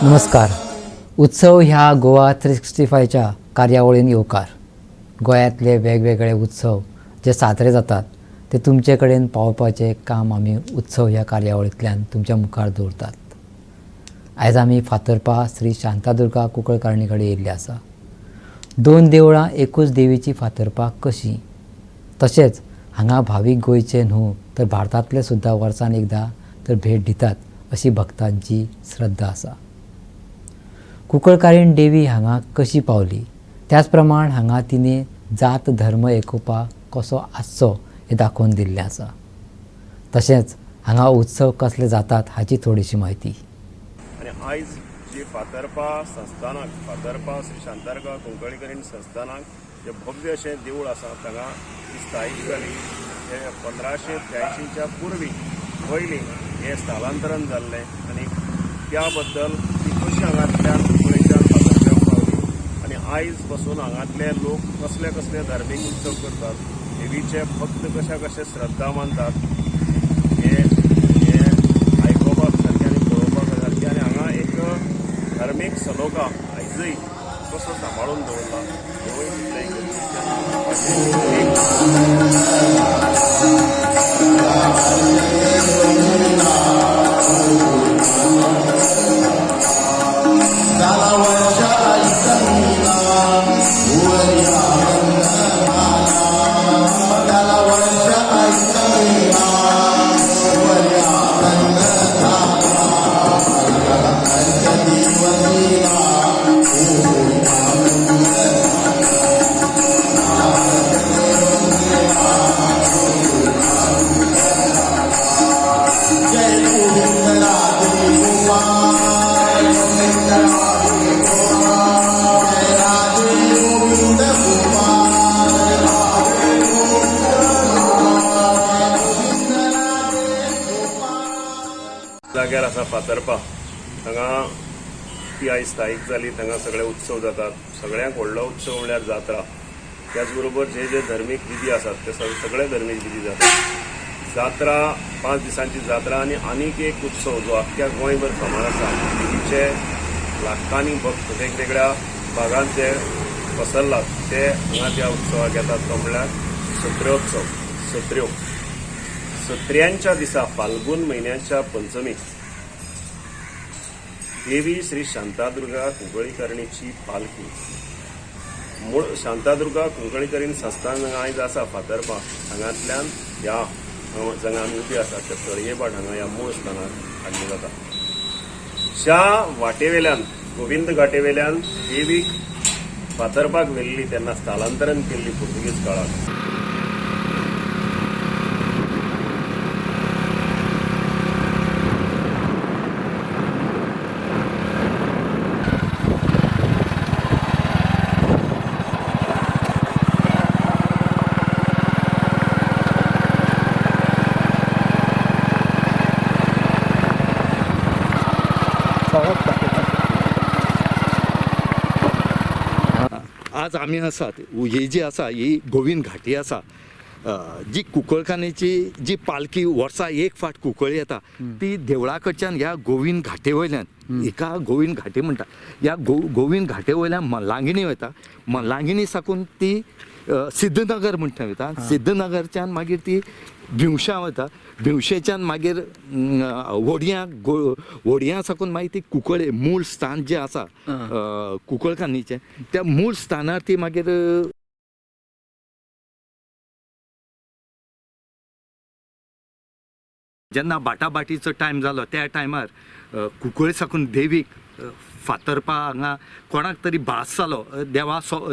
नमस्कार. उत्सव ह्या गोवा 365च्या कार्यावळीन येवकार. गोंयांतले वेगवेगळे उत्सव जे साजरे जातात ते तुमचे कडेन पावोवपाचें काम आमी उत्सव ह्या कार्यावळींतल्यान तुमच्या मुखार दवरतात. आयज आमी फातर्पा श्री शांतादुर्गा कुंकळकारणी कडेन येयल्ले आसा. 2 देवळां एकूच देवीची फातर्पा कशी, तशेंच हांगा भावीक गोंयचे न्हू तर भारतांतले सुद्दां वर्सान एकदां तर भेट दितात अशी भक्तांची श्रद्धा आसा. कुंकळकारीण देवी हांगा कशी पावली, त्याच प्रमाण हांगा तिने जात धर्म एकोपा कसो आसचो हें दाखोवन दिल्लें आसा. तशेंच हांगा उत्सव कसले जातात हाची थोडीशी म्हायती. आणि आयज जी फातर्पा संस्थानाक फातर्पा श्री शांतादुर्गा कुंकळकारीण संस्थानाक जे भव्य अशें देवूळ आसा तांगा ही स्थायीक जाली. हे 1583च्या पूर्वी पयलीं हें स्थलांतरण जाल्लें आनी त्या बद्दल ती कशी हांगांतल्यान कुंकळेच्यान फातर्प्याक पावली आनी आयज पासून हांगांतले लोक कसले कसले धार्मीक उत्सव करतात, देवीचे भक्त कशे श्रद्धा मानतात हे आयकोपाक सारकें आनी पळोवपाक सारकें. आनी हांगा एक धार्मीक सलोखा आयजय कसो सांबाळून दवरला हेवूय तितलें जाग्यार आसा फातर्पा. हांगा ती आयज स्थायीक जाली. हांगा सगळे उत्सव जातात. सगळ्यांक व्हडलो उत्सव म्हणल्यार जात्रा. त्याच बरोबर जे जे धर्मीक विधी आसात ते सगळे धर्मीक विधी जातात. जात्रा 5 दिसांची जात्रा आनी आनीक एक उत्सव जो अख्ख्या गोंयभर फामाद आसा. देवीचे लाखांनी भक्त वेगवेगळ्या भागांचे पसरलात ते हांगा त्या उत्सवाक येतात. तो म्हणल्यार सत्र्योत्सव. सत्र्यांच्या दिसा फाल्गून म्हयन्याच्या पंचमीक देवी श्री शांतादुर्गा कुंकळकारिणीची पालखी मूळ शांतादुर्गा कुंकळकारीण संस्थान आयज आसा फातर्पा हांगांतल्यान ह्या हांगा आमी उबी आसात त्या तळयेबाट हांगा ह्या मूळ स्थानाक हाडली जाता. ज्या वाटेवेल्यान गोविंद घाटेवेल्यान देवीक फातर्पाक व्हेल्ली तेन्ना स्थलांतरण केल्ली पुर्तुगीज काळात. आज आमी आसात ही जी आसा ही गोविंद घाटी आसा. जी कुंकळकारणीची जी पालखी वर्सा एक फाट कुंकळी येता ती देवळा कडच्यान ह्या गोविंद घाटे वयल्यान एका गोविंद घाटी म्हणटा ह्या गोविंद घाटे वयल्यान मल्लांगिणी वयता. मल्लांगिणी साकून ती सिद्धनगर म्हणटा वयता. सिद्धनगरच्यान मागीर ती भिवशां वता. भिवशेच्यान मागीर व्हडयां साकून मागीर ती कुंकळे मूळ स्थान जें आसा कुंकळकारणीचें त्या मूळ स्थानार ती मागीर जेन्ना बाटाबाटीचो टायम जालो त्या टायमार कुंकळे साकून देवीक फातर्पा हांगा कोणाक तरी भास जालो.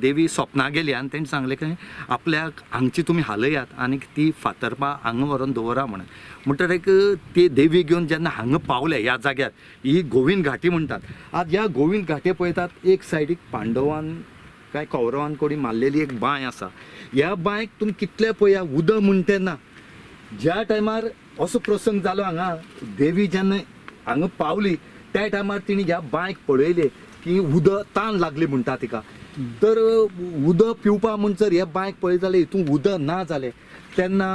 देवी स्वप्नाक गेली आनी तेणें सांगलें की आपल्याक हांगची तुमी हालयात आनी ती फातर्पा हांगा व्हरून दवरा म्हणून. म्हणटकीर ती देवी घेवन जेन्ना हांगा पावले ह्या जाग्यार ही गोविंद घाटी म्हणटात. आज ह्या गोविंद घाटे पळयतात एक सायडीक पांडवान काय कौरवान कोणी मारलेली एक बांय आसा. ह्या बांयक तुमी कितले पळया उदक म्हणटा तेन्ना ज्या टायमार असो प्रसंग जालो हांगा देवी जेन्ना हांगा पावली त्या टायमार तिणी ह्या बांयक पळयले की उदक ताण लागली म्हणटा तिका. तर उदक पिवपा म्हण जर हे बांयक पळय जाल्यार हितून उदक ना जालें तेन्ना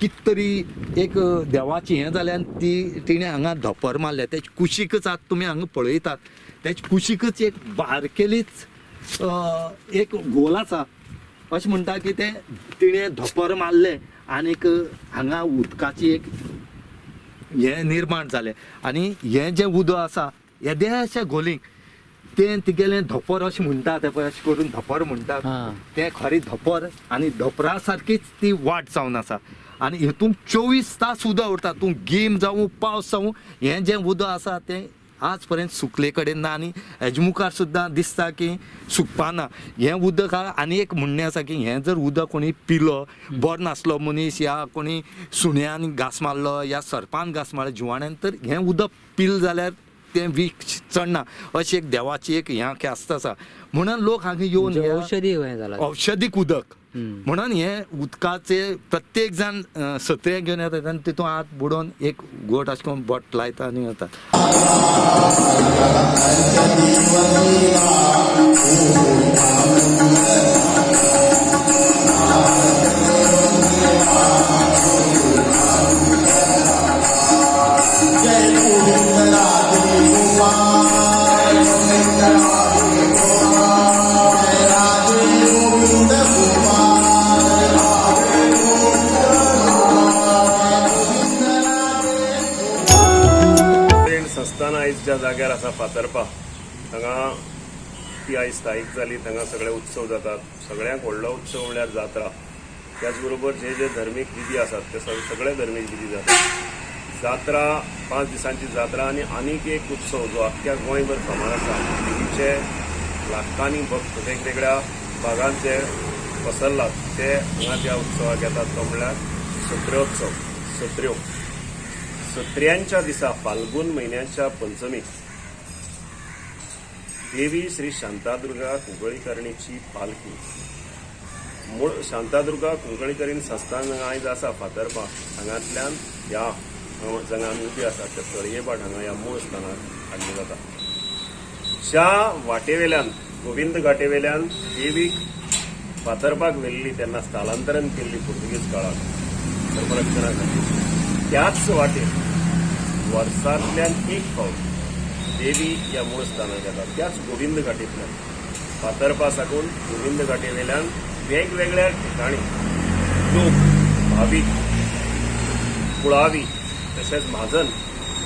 कित तरी एक देवाची हें जालें आनी तिणें हांगा धोपर मारलें. तेचे कुशीकच आतां तुमी हांगा पळयतात तेचे कुशीकच एक बारकेलीच एक गोल आसा. अशें म्हणटा की तें तिणें धोपर मारलें आनीक हांगा उदकाची एक हें निर्माण जालें. आनी हें जें उदक आसा येद्याशा गोलीक तें तिगेलें धोपर अशें म्हणटात ते पळय अशें करून धोपर म्हणटात तें खरें धोपर आनी धोपरा सारकीच ती वाट जावन आसा. आनी हितून 24 तास उदक उरता. तूं गीम जावं पावस जावं हें जें उदक आसा तें आज पर्यंत सुकले कडेन ना आनी हेजे मुखार सुद्दां दिसता की सुकपाना. हें उदक आनी एक म्हणणें आसा की हें जर उदक कोणी पिलो बरो नासलो मनीस या कोणी सुण्यान घास मारलो या सर्पान घास मारलो जिवाण्यान तर हें उदक पिल जाल्यार तें वीख चडना अशी एक देवाची एक हें ख्यास्त आसा. म्हणून लोक हांगा येवन म्हणजे औषधी हें जालां. औषधीक उदक म्हणून हें उदकाचे प्रत्येक जाण सत्रे घेवन येतात आनी तितून हात बुडोवन एक गोट अशें करून बोट लायता आनी वता. संस्थान आयज ज्या जाग्यार आसा फातर्पा हांगा ती आयज स्थायीक जाली. हांगा सगळे उत्सव जातात. सगळ्यांक व्हडलो उत्सव म्हळ्यार जात्रा. त्याच बरोबर जे जे धर्मीक विधी आसात ते सगळे धर्मीक विधी जातात. जात्रा 5 दिसांची जात्रा आनी आनीक एक उत्सव जो आख्ख्या गोंयभर फामाद आसा. देवीचे लाखांनी भक्त वेगवेगळ्या भागांत जे पसरलात ते हांगा त्या उत्सवाक येतात. तो म्हळ्यार सत्र्योत्सव. सत्र्यांच्या दिसा फाल्गून म्हयन्याच्या पंचमीक देवी श्री शांतादुर्गा कुंकळीकरणीची पालखी मूळ शांतादुर्गा कुंकळीकरण संस्थान आयज आसा फातर्पा हांगांतल्यान ह्या हांगा आमी उबी आसात त्या तळयेबाट हांगा ह्या मूळ स्थानाक हाडली जाता. ज्या वाटेवेल्यान गोविंद घाटेवेल्यान देवीक फातर्पाक व्हेल्ली तेन्ना स्थलांतरण केल्ली पुर्तुगेज काळात धर्मरक्षणा खातीर त्याच वाटेन वर्सांतल्यान एक फावट देवी ह्या मूळ स्थानाक येता. त्याच गोविंद घाटींतल्यान फातर्पा साकून गोविंद घाटेवेल्यान वेगवेगळ्या ठिकाणी लोक भावीक कुळावी तशेंच म्हाजन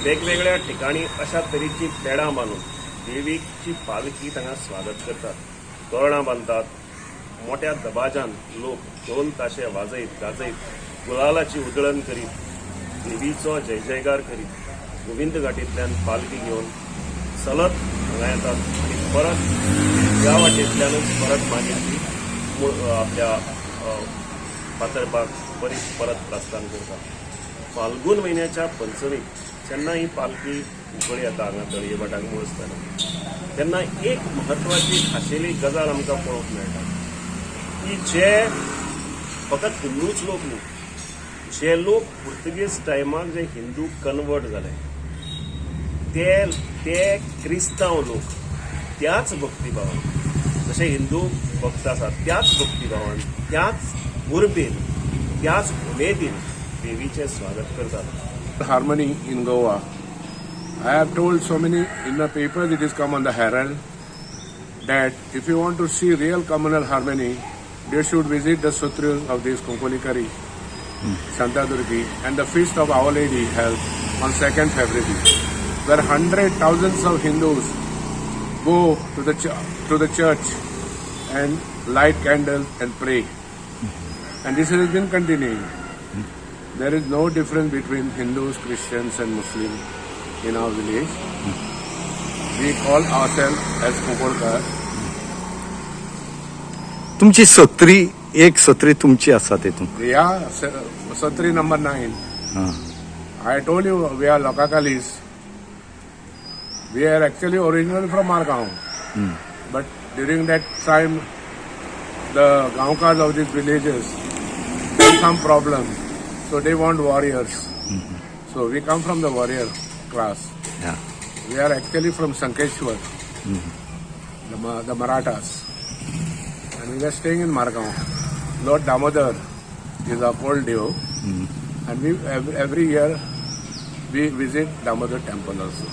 वेगवेगळ्या ठिकाणी अशा तरेची पेडां बांदून देवीची पालखी हांगा स्वागत करतात. तोरणां बांदतात. मोठ्या दबाज्यान लोक ढोल ताशे वाजयत गाजयत गुलालाची उधळण करीत देवीचो जय जयकार करीत गोविंद घाटींतल्यान पालखी घेवन चलत हांगा येतात आनी परत ह्या वाटेंतल्यानूच परत मागीर ती आपल्या फातर्पाक परत प्रस्थान करतात. फाल्गून म्हयन्याच्या पंचमीक जेन्ना ही पालखी उखळी येता हांगा तळयेभाटाक मूळ स्थानाक तेन्ना एक म्हत्वाची खाशेली गजाल आमकां पळोवंक मेळटा की जे फकत हिंदूच लोक न्हू जे लोक पुर्तुगेज टायमाक जे हिंदू कन्वर्ट जाले ते क्रिस्तांव लोक त्याच भक्तिभावान जशे हिंदू भक्त आसात त्याच भक्तिभावान त्याच उर्बेन त्याच उमेदीन देवीचे स्वागत करतात. Harmony in Goa. I have told so many in the papers, it is come on the Herald, that if you want to see real communal harmony, they should visit the sutras of this Kunkulikari, Santa Durgi, and the feast of Our Lady held on 2nd February, where 100,000s of Hindus go to the church and light candles and pray. And this has been continuing. There is no difference between Hindus, Christians and Muslims in our village. We call ourselves as Kukolkar. तुमची एक सत्री तुमची आसा तेतून. Yeah, Satri number 9. I told you we are Lokakalis. We are actually original from Margaon. But during that time, the Gaonkars of these villages had some problems. So they want warriors. So we come from the warrior class. Yeah. We are actually from Sankeshwar, the Marathas. and we were staying in Margaon. Lord Damodar is our old dev, and we every year we visit Damodar temple also.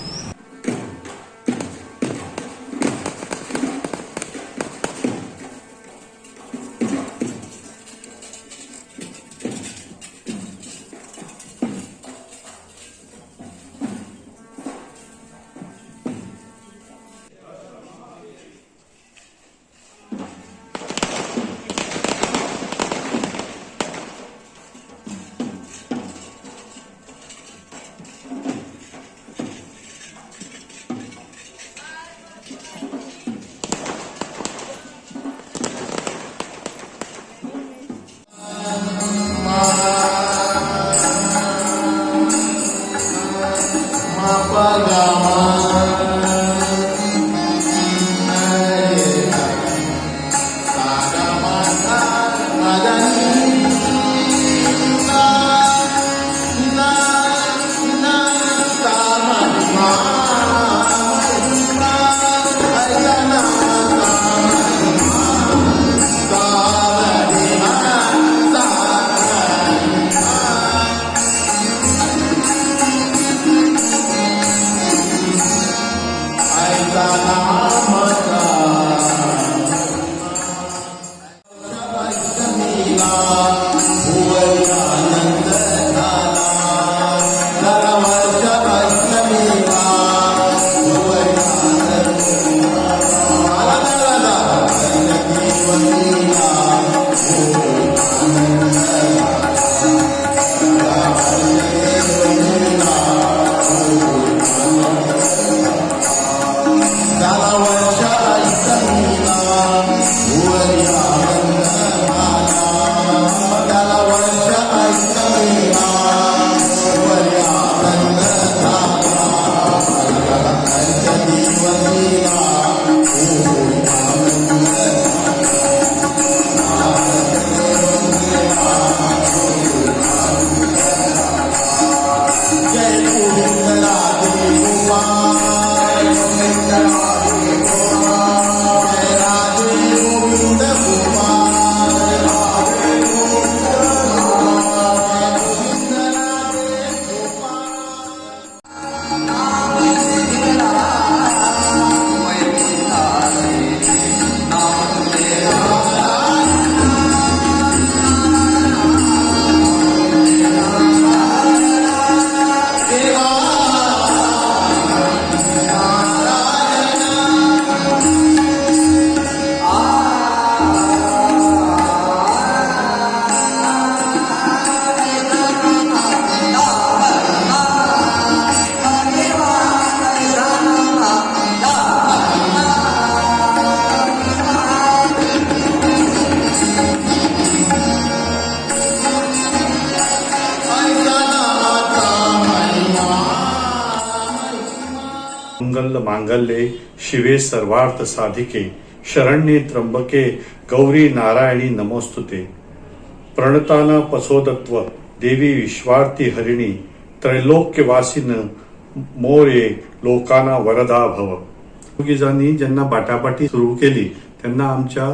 मंगल मांगल्ये शिवे सर्वार्थ साधिके शरण्ये त्र्यंबके गौरी नारायणी नमोस्तुते. प्रणताना पसोदत्व देवी विश्वार्थी हरिणी त्रैलोक्यवासिन मोरे लोकांना वरदा भव. पोर्तुगीजांनी जेव्हा बाटाबाटी सुरू केली तेव्हा आमच्या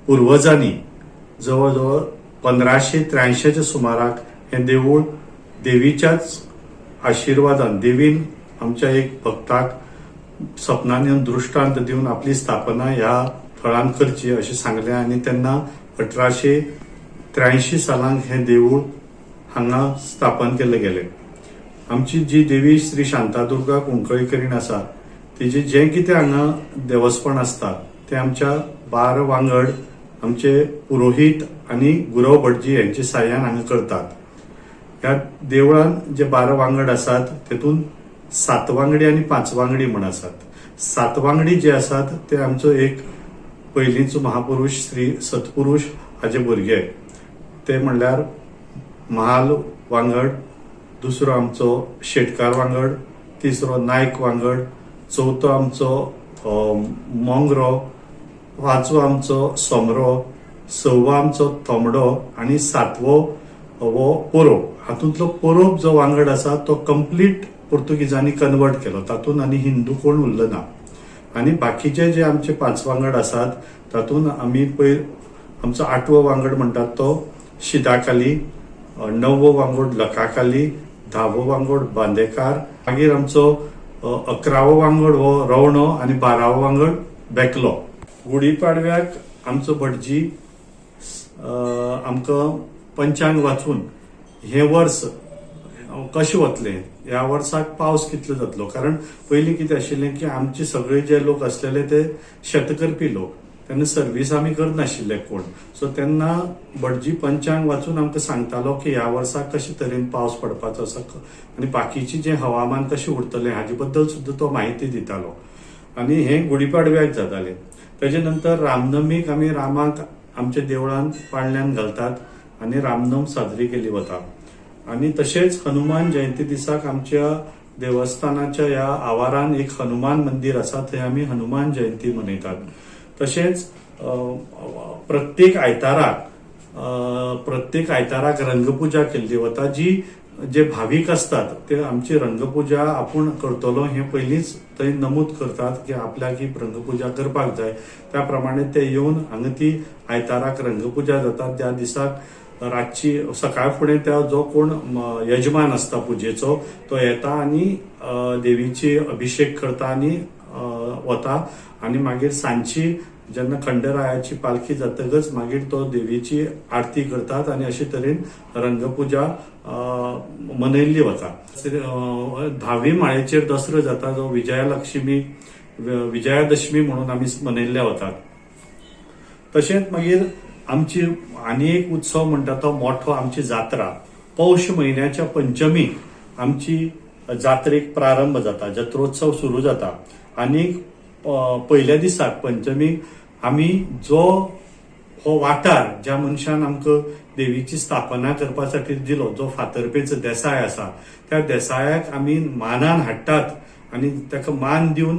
पूर्वजांनी जवळजवळ 1583च्या सुमाराक हे देऊळ देवीच्याच आशीर्वादान देवीन आमच्या एक भक्ताक सपनान येवन दृष्टांत दिवन आपली स्थापना ह्या थळान करची अशें सांगलें आनी तेन्ना 1883 सालांक हे देऊळ हांगा स्थापन केल्लें गेलें. आमची जी देवी श्री शांतादुर्गा कुंकळीकरीण आसा तिचे जे कितें हांगा देवस्पण आसता ते आमच्या 12 वांगड आमचे पुरोहित आनी गुरव भटजी यांच्या साह्यान हांगा करतात. ह्या देवळान जे 12 वांगड आसात तेतून 7 वांगडी आनी 5 वांगडी म्हण आसात. 7 वांगडी जे आसात ते आमचो एक पयलींचो महापुरुष श्री सतपुरुष हाजे भुरगे, ते म्हणल्यार महाल वांगड, दुसरो आमचो शेटकार वांगड, तिसरो नायक वांगड, चवथो आमचो मोंगरो, 5वो आमचो सोमरो, 6वो आमचो थोमडो आनी 7वो हो पोरोब. हातूंतलो पोरोब जो वांगड आसा तो कंप्लीट पोर्तुगीजांनी कन्वर्ट केलो, तातूंत आनी हिंदू कोण उरलो ना. आणि बाकीचे जे आमचे 5 वांगड आसात तातूंत आमी आमचो 8वो वांगड म्हणटात तो शिदाखाली, 9वो वांगड लकाखाली, 10वो वांगड बांदेकार, मागीर आमचो 11वो वांगड हो रवणो आनी 12वो वांगड बेकलो. गुढीपाडव्याक आमचो भटजी आमकां पंचांग वाचून हे वर्स कशें वतलें, ह्या वर्साक पावस कितलो जातलो. कारण पयलीं कितें आशिल्लें की आमचे सगळे जे लोक आसलेले ते शेत करपी लोक, तेन्ना सर्वीस आमी करनाशिल्ले कोण. सो तेन्ना भटजी पंचांग वाचून आमकां सांगतालो की ह्या वर्साक कशे तरेन पावस पडपाचो आसा आनी बाकीचे जे हवामान कशें उरतलें हाजे बद्दल सुद्दां तो म्हायती दितालो. आनी हें गुढीपाडव्याक जातालें. तेजे नंतर रामनमीक आमी रामाक आमच्या देवळांत पाळण्यांत घालतात आनी रामनम साजरी केली वता. आनी तशेंच हनुमान जयंती दिसाक आमच्या देवस्थानाच्या ह्या आवारान एक हनुमान मंदिर आसा, थंय आमी हनुमान जयंती मनयतात. तशेंच प्रत्येक आयताराक रंगपुजा केल्ली वता. जे भावीक असतात ते आमची रंगपुजा आपूण करतलो हे पयलींच थंय नमूद करतात की आपल्याक ही रंगपुजा करपाक जाय. त्या प्रमाणे ते येवन हांगा ती आयताराक रंगपुजा जाता. त्या दिसाक रातची सकाळ फुडें त्या जो कोण यजमान असता पुजेचो तो येता आनी देवीची अभिषेक करता आनी वता. आनी मागीर सांजची जेन्ना खंडरायाची पालखी जातकच मागीर तो देवीची आरती करतात आनी अशे तरेन रंगपुजा मनयल्ली वता. 10वी माळेचेर दसरो जाता जो विजयादशमी म्हणून आमी मनयल्ले वतात. तशेंच मागीर आमची आनी एक उत्सव म्हणटा तो मोठो आमची जात्रा. पौष म्हयन्याच्या पंचमीक आमची जात्रेक प्रारंभ जाता, जत्रोत्सव सुरू जाता. आनी पयल्या दिसाक पंचमीक आमी हो वाठार ज्या मनशान आमकां देवीची स्थापना करपासाठी दिलो, जो फातर्पेचो देसाय आसा, त्या देसायाक आमी मानान हाडटात आनी ताका मान दिवन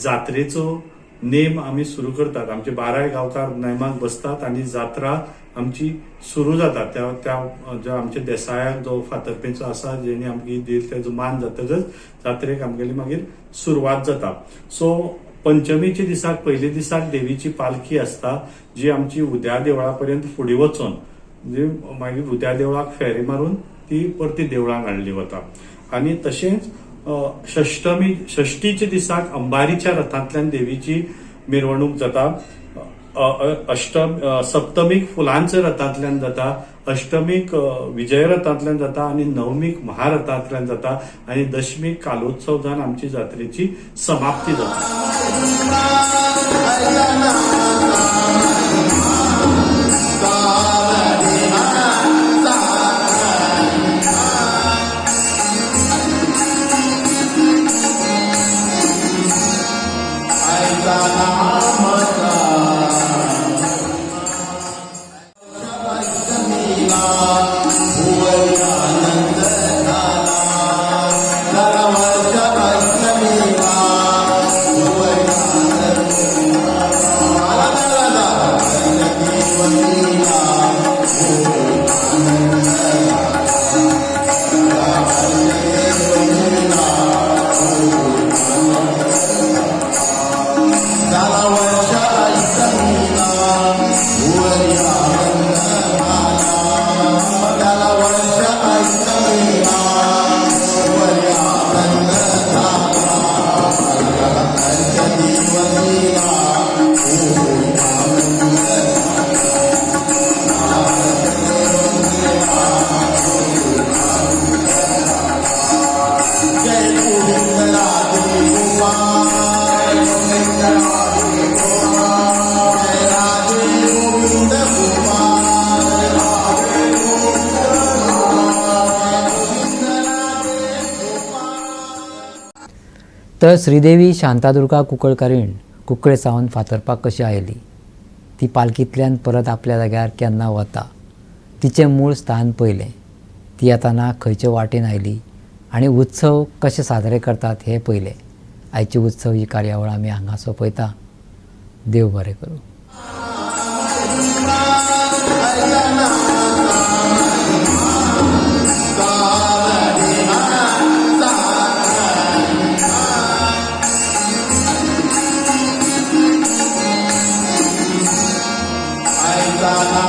जात्रेचो नेम आमी सुरू करतात. आमचे 12 गांवकार नेमाक बसतात आनी जात्रा आमची सुरू जाता. त्या आमच्या देसायाक जो फातर्पेचो आसा जेणे आमकां दिल तेजो मान जातकच जात्रेक आमगेली मागीर सुरवात जाता. सो पंचमीच्या दिसाक पयल्या दिसाक देवीची पालखी आसता जी आमची उद्या देवळा पर्यंत फुडें वचून म्हणजे मागीर उद्या देवळाक फेरी मारून ती परती देवळांक हाडली वता. आनी तशेंच षष्टीच्या दिसाक अंबारीच्या रथांतल्यान देवीची मिरवणूक जाता. सप्तमीक फुलांच्या रथांतल्यान जाता, अष्टमीक विजय रथांतल्यान जाता आनी नवमीक महारथांतल्यान जाता आनी दशमीक कालोत्सव जावन आमची जात्रेची समाप्ती जाता. तर श्रीदेवी शांतादुर्गा कुंकळकारीण कुंकळे सावन फातर्पाक कशी आयली, ती पालखींतल्यान परत आपल्या जाग्यार केन्ना वता, तिचें मूळ स्थान पयलें, ती येताना खंयचे वाटेन आयली आनी उत्सव कशे साजरे करतात हें पयलें. आयची उत्सव ही कार्यावळ आमी हांगा सोंपयता. देव बरें करूं. जाता